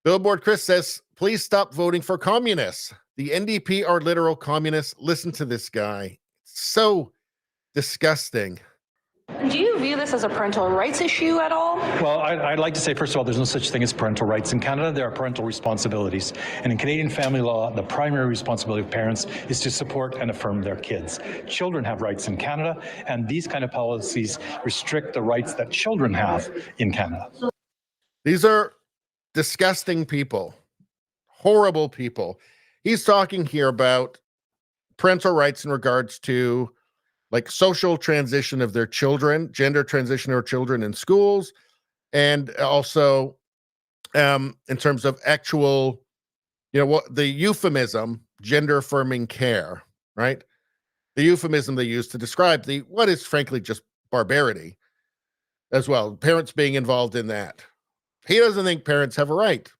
Billboard Chris says, please stop voting for communists. The NDP are literal communists. Listen to this guy. So disgusting. Do you view this as a parental rights issue at all? Well, I'd like to say, first of all, there's no such thing as parental rights. In Canada, there are parental responsibilities. And in Canadian family law, the primary responsibility of parents is to support and affirm their kids. Children have rights in Canada, and these kind of policies restrict the rights that children have in Canada. These are disgusting people, horrible people. He's talking here about parental rights in regards to like social transition of their children, gender transition of their children in schools, and also in terms of actual, what the euphemism, gender affirming care, right? The euphemism they use to describe what is frankly just barbarity as well. Parents being involved in that. He doesn't think parents have a right.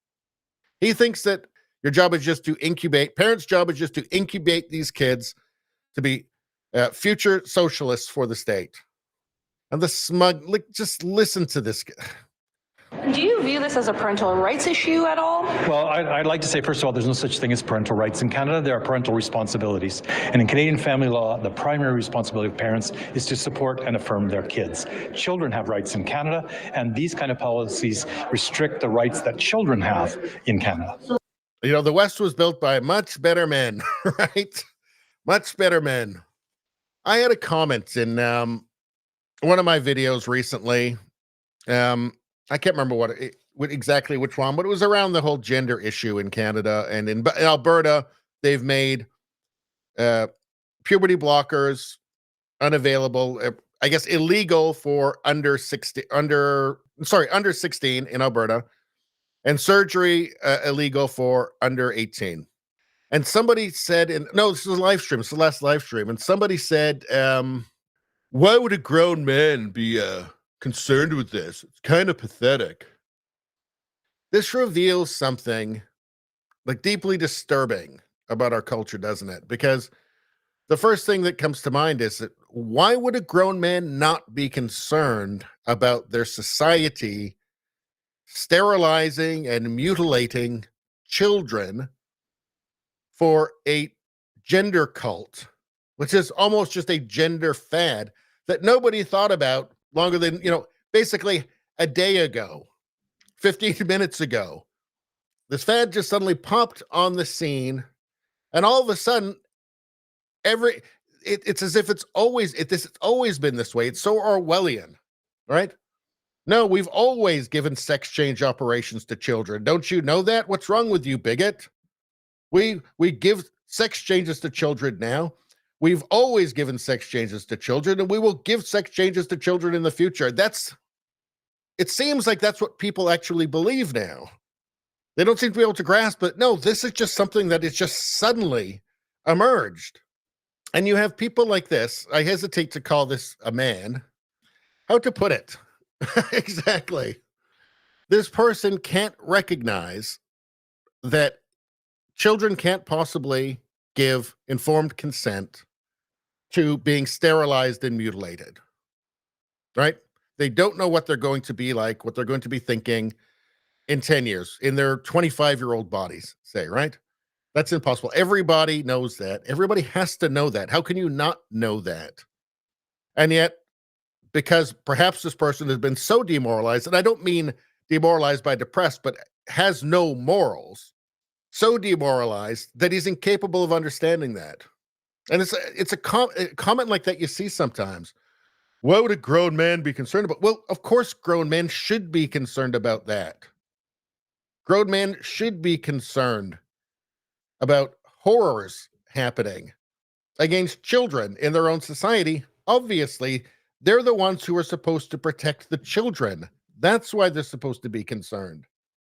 He thinks that your job is just to incubate, parents' job is just to incubate these kids to be future socialists for the state. And the smug, just listen to this. Do you view this as a parental rights issue at all? Well, I'd like to say, first of all, there's no such thing as parental rights. In Canada, there are parental responsibilities. And in Canadian family law, the primary responsibility of parents is to support and affirm their kids. Children have rights in Canada, and these kind of policies restrict the rights that children have in Canada. The West was built by much better men, right? Much better men. I had a comment in one of my videos recently. I can't remember exactly which one, but it was around the whole gender issue in Canada. And in Alberta, they've made puberty blockers unavailable, I guess illegal for under 16 in Alberta, and surgery illegal for under 18. And somebody said, this was a live stream. It's the last live stream. And somebody said, why would a grown man be concerned with this? It's kind of pathetic. This reveals something like deeply disturbing about our culture, doesn't it? Because the first thing that comes to mind is that why would a grown man not be concerned about their society sterilizing and mutilating children for a gender cult, which is almost just a gender fad that nobody thought about longer than, basically a day ago, 15 minutes ago. This fad just suddenly popped on the scene, and all of a sudden, it's as if it's always been this way. It's so Orwellian, right? No, we've always given sex change operations to children. Don't you know that? What's wrong with you, bigot? We give sex changes to children now. We've always given sex changes to children, and we will give sex changes to children in the future. It seems like that's what people actually believe now. They don't seem to be able to grasp, but no, this is just something that is just suddenly emerged. And you have people like this. I hesitate to call this a man. How to put it? Exactly. This person can't recognize that children can't possibly give informed consent to being sterilized and mutilated, right? They don't know what they're going to be like, what they're going to be thinking in 10 years, in their 25-year-old bodies, say, right? That's impossible. Everybody knows that. Everybody has to know that. How can you not know that? And yet, because perhaps this person has been so demoralized, and I don't mean demoralized by depressed, but has no morals, so demoralized that he's incapable of understanding that. And it's a comment like that you see sometimes. Why would a grown man be concerned about? Well, of course, grown men should be concerned about that. Grown men should be concerned about horrors happening against children in their own society. Obviously, they're the ones who are supposed to protect the children. That's why they're supposed to be concerned.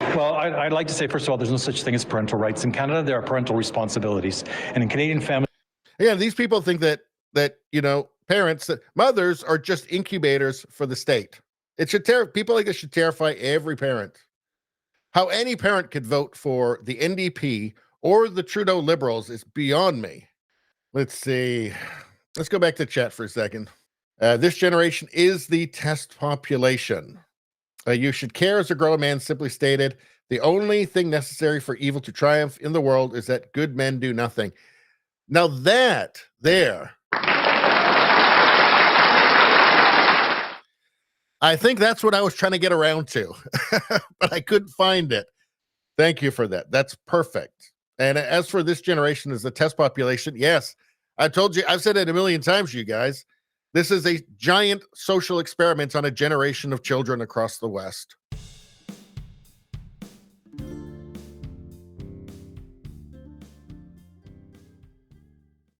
Well, I'd like to say, first of all, there's no such thing as parental rights. In Canada, there are parental responsibilities. And in Canadian family... Yeah, these people think that parents, that mothers are just incubators for the state. It should people like this should terrify every parent. How any parent could vote for the NDP or the Trudeau Liberals is beyond me. Let's see. Let's go back to chat for a second. This generation is the test population. You should care as a grown man, simply stated. The only thing necessary for evil to triumph in the world is that good men do nothing. Now that there, I think that's what I was trying to get around to, but I couldn't find it. Thank you for that. That's perfect. And as for this generation as the test population, yes, I told you, I've said it a million times, you guys. This is a giant social experiment on a generation of children across the West.